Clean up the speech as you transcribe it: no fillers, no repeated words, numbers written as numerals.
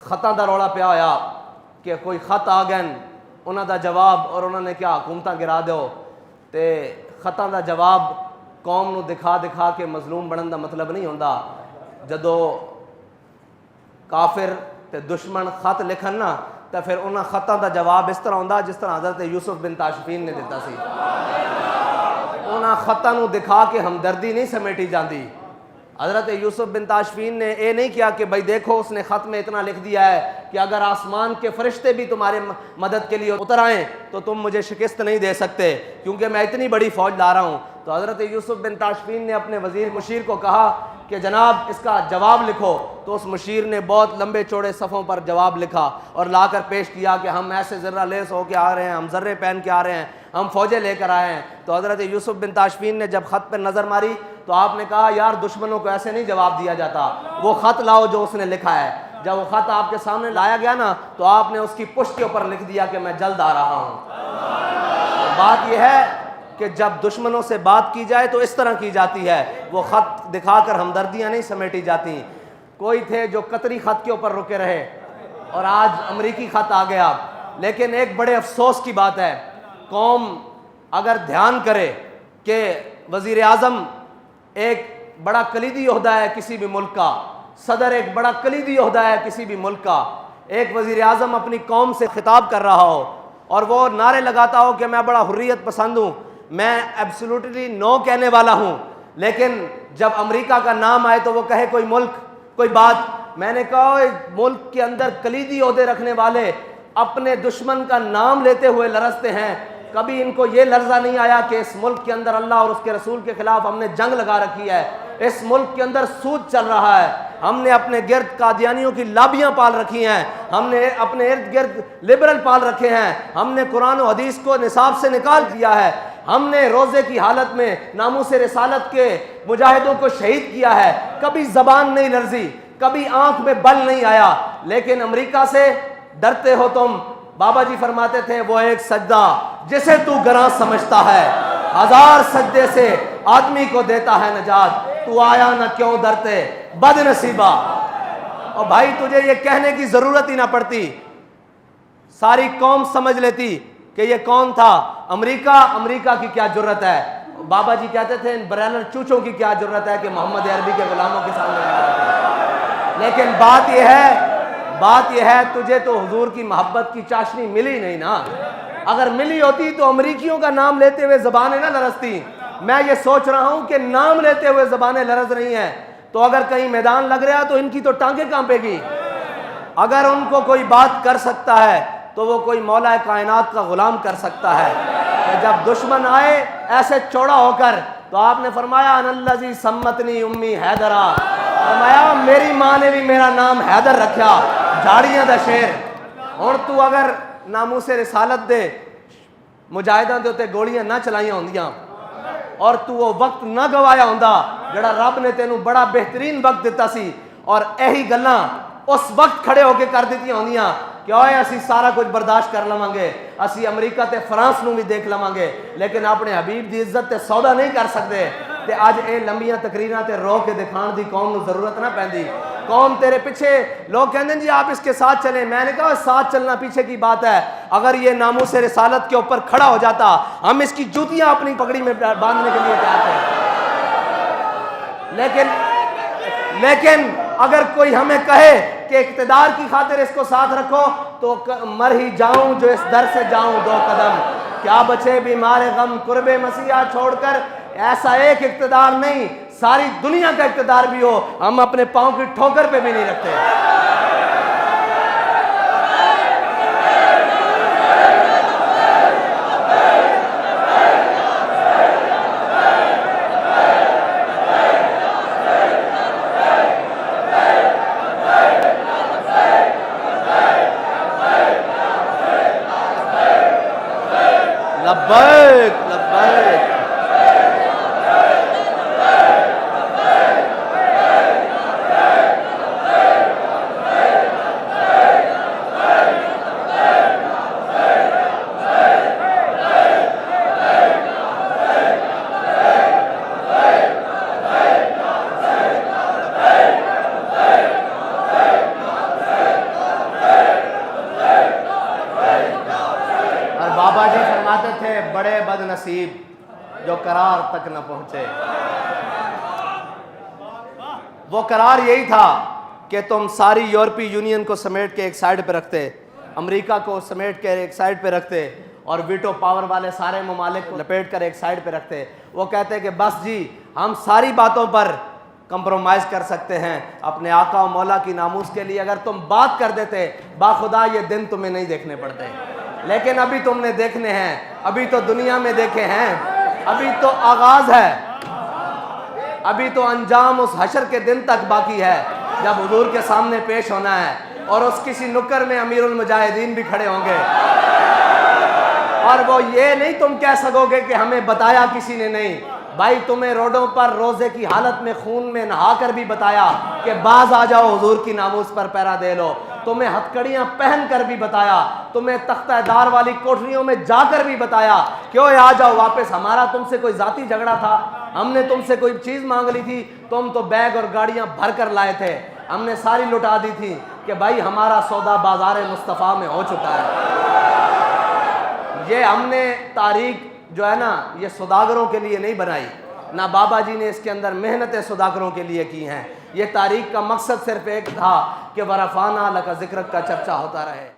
خطاں دا رولا پیا ہویا کہ کوئی خط آ گئے انہاں دا جواب اور انہوں نے کیا حکومتاں گرا دیو تے خطاں دا جواب قوم نو دکھا دکھا کے مظلوم بنن دا مطلب نہیں ہوندا. جدو کافر تے دشمن خط لکھن نا تے پھر انہاں خطاں دا جواب اس طرح ہوندا جس طرح حضرت یوسف بن تاشفین نے دیتا سی. انہاں خطاں نو دکھا کے ہمدردی نہیں سمیٹی جاندی. حضرت یوسف بن تاشفین نے یہ نہیں کیا کہ بھائی دیکھو اس نے خط میں اتنا لکھ دیا ہے کہ اگر آسمان کے فرشتے بھی تمہارے مدد کے لیے اتر آئیں تو تم مجھے شکست نہیں دے سکتے کیونکہ میں اتنی بڑی فوج لا رہا ہوں. تو حضرت یوسف بن تاشفین نے اپنے وزیر مشیر کو کہا کہ جناب اس کا جواب لکھو. تو اس مشیر نے بہت لمبے چوڑے صفوں پر جواب لکھا اور لا کر پیش کیا کہ ہم ایسے ذرہ لیس ہو کے آ رہے ہیں, ہم ذرے پہن کے آ رہے ہیں, ہم فوجیں لے کر آئے ہیں. تو حضرت یوسف بن تاشفین نے جب خط پر نظر ماری تو آپ نے کہا یار دشمنوں کو ایسے نہیں جواب دیا جاتا, وہ خط لاؤ جو اس نے لکھا ہے. جب وہ خط آپ کے سامنے لایا گیا نا تو آپ نے اس کی پشت کے اوپر لکھ دیا کہ میں جلد آ رہا ہوں. بات یہ ہے کہ جب دشمنوں سے بات کی جائے تو اس طرح کی جاتی ہے, وہ خط دکھا کر ہمدردیاں نہیں سمیٹی جاتی. کوئی تھے جو قطری خط کے اوپر رکے رہے اور آج امریکی خط آ گیا. لیکن ایک بڑے افسوس کی بات ہے, قوم اگر دھیان کرے کہ وزیر اعظم ایک بڑا کلیدی عہدہ ہے کسی بھی ملک کا, صدر ایک بڑا کلیدی عہدہ ہے کسی بھی ملک کا, ایک وزیر اعظم اپنی قوم سے خطاب کر رہا ہو اور وہ نعرے لگاتا ہو کہ میں بڑا حریت پسند ہوں, میں ایبسولوٹلی نو کہنے والا ہوں, لیکن جب امریکہ کا نام آئے تو وہ کہے کوئی ملک کوئی بات. میں نے کہا ملک کے اندر کلیدی عہدے رکھنے والے اپنے دشمن کا نام لیتے ہوئے لرزتے ہیں. کبھی ان کو یہ لرزہ نہیں آیا کہ اس ملک کے اندر اللہ اور اس کے رسول کے خلاف ہم نے جنگ لگا رکھی ہے, اس ملک کے اندر سود چل رہا ہے, ہم نے اپنے گرد قادیانیوں کی لابیاں پال رکھی ہیں, ہم نے اپنے ارد گرد لبرل پال رکھے ہیں, ہم نے قرآن و حدیث کو نصاب سے نکال دیا ہے, ہم نے روزے کی حالت میں ناموس رسالت کے مجاہدوں کو شہید کیا ہے. کبھی زبان نہیں لرزی, کبھی آنکھ میں بل نہیں آیا. لیکن امریکہ سے ڈرتے ہو تم. بابا جی فرماتے تھے وہ ایک سجدہ جسے تو گراں سمجھتا ہے 1000 سجدے سے آدمی کو دیتا ہے نجات, تو آیا نہ کیوں ڈرتے بد نصیبہ. اور بھائی تجھے یہ کہنے کی ضرورت ہی نہ پڑتی, ساری قوم سمجھ لیتی کہ یہ کون تھا. امریکہ کی کیا جرت ہے. بابا جی کہتے تھے ان برائنر چوچوں کی کیا جرت ہے کہ محمد عربی کے غلاموں کے سامنے. لیکن بات یہ ہے تجھے تو حضور کی محبت کی چاشنی ملی نہیں نا. اگر ملی ہوتی تو امریکیوں کا نام لیتے ہوئے زبانیں نہ لرزتی. میں یہ سوچ رہا ہوں کہ نام لیتے ہوئے زبانیں لرز رہی ہیں تو اگر کہیں میدان لگ رہا تو ان کی تو ٹانگیں کانپے گی. اگر ان کو کوئی بات کر سکتا ہے تو وہ کوئی مولا کائنات کا غلام کر سکتا ہے. جب دشمن آئے ایسے چوڑا ہو کر تو آپ نے فرمایا ان الذی سمتنی امی حیدرا, فرمایا میری ماں نے بھی میرا نام حیدر رکھا, جھاڑیاں دا شیر. اور تو اگر ناموس رسالت دے مجاہداں دے تے گولیاں نہ چلائیاں ہوندیاں اور تو وہ وقت نہ گوایا ہوندا جڑا رب نے تینوں بڑا بہترین وقت دیتا سی, اور یہی گلاں اس وقت کھڑے ہو کے کر دیتی ہوندیاں کہ اوئے اسی سارا کچھ برداشت کر لواں گے, اسی امریکہ تے فرانس نو بھی دیکھ لواں گے, لیکن اپنے حبیب دی عزت تے سودا نہیں کر سکتے. تے اج اے لمبیاں تقریراں تے رو کے دکھان دی قوم نو ضرورت نہ پیندی. قوم تیرے پیچھے لوگ کہندے ہیں جی آپ اس کے ساتھ چلیں. میں نے کہا ساتھ چلنا پیچھے کی بات ہے, اگر یہ ناموس رسالت کے اوپر کھڑا ہو جاتا ہم اس کی جوتیاں اپنی پگڑی میں باندھنے کے لیے تیار تھے. لیکن اگر کوئی ہمیں کہے کہ اقتدار کی خاطر اس کو ساتھ رکھو تو مر ہی جاؤں جو اس در سے جاؤں 2 قدم. کیا بچے بیمار غم قرب مسیح چھوڑ کر. ایسا ایک اقتدار نہیں, ساری دنیا کا اقتدار بھی ہو ہم اپنے پاؤں کی ٹھوکر پہ بھی نہیں رکھتے. لبیک لبیک. بابا جی فرماتے تھے بڑے بد نصیب جو قرار تک نہ پہنچے. وہ قرار یہی تھا کہ تم ساری یورپی یونین کو سمیٹ کے ایک سائیڈ پہ رکھتے, امریکہ کو سمیٹ کے ایک سائیڈ پہ رکھتے, اور ویٹو پاور والے سارے ممالک کو لپیٹ کر ایک سائیڈ پہ رکھتے. وہ کہتے کہ بس جی ہم ساری باتوں پر کمپرومائز کر سکتے ہیں اپنے آقا و مولا کی ناموس کے لیے. اگر تم بات کر دیتے باخدا یہ دن تمہیں نہیں دیکھنے پڑتے, لیکن ابھی تم نے دیکھنے ہیں, ابھی تو دنیا میں دیکھے ہیں, ابھی تو آغاز ہے, ابھی تو انجام اس حشر کے دن تک باقی ہے جب حضور کے سامنے پیش ہونا ہے, اور اس کسی نکر میں امیر المجاہدین بھی کھڑے ہوں گے, اور وہ یہ نہیں تم کہہ سکو گے کہ ہمیں بتایا کسی نے نہیں. بھائی تمہیں روڈوں پر روزے کی حالت میں خون میں نہا کر بھی بتایا کہ باز آ جاؤ حضور کی ناموس پر پیرا دے لو, تمہیں ہتھکڑیاں پہن کر بھی بتایا, تمہیں تختہ دار والی کوٹریوں میں جا کر بھی بتایا کیوں آ جاؤ واپس. ہمارا تم سے کوئی ذاتی جھگڑا تھا, ہم نے تم سے کوئی چیز مانگ لی تھی, تم تو بیگ اور گاڑیاں بھر کر لائے تھے, ہم نے ساری لٹا دی تھی کہ بھائی ہمارا سودا بازار مصطفیٰ میں ہو چکا ہے. یہ ہم نے تاریخ جو ہے نا یہ سوداگروں کے لیے نہیں بنائی, نہ بابا جی نے اس کے اندر محنتیں سوداگروں کے لیے کی ہیں. یہ تاریخ کا مقصد صرف ایک تھا کہ ورفانہ لک ذکرک کا چرچا ہوتا رہے.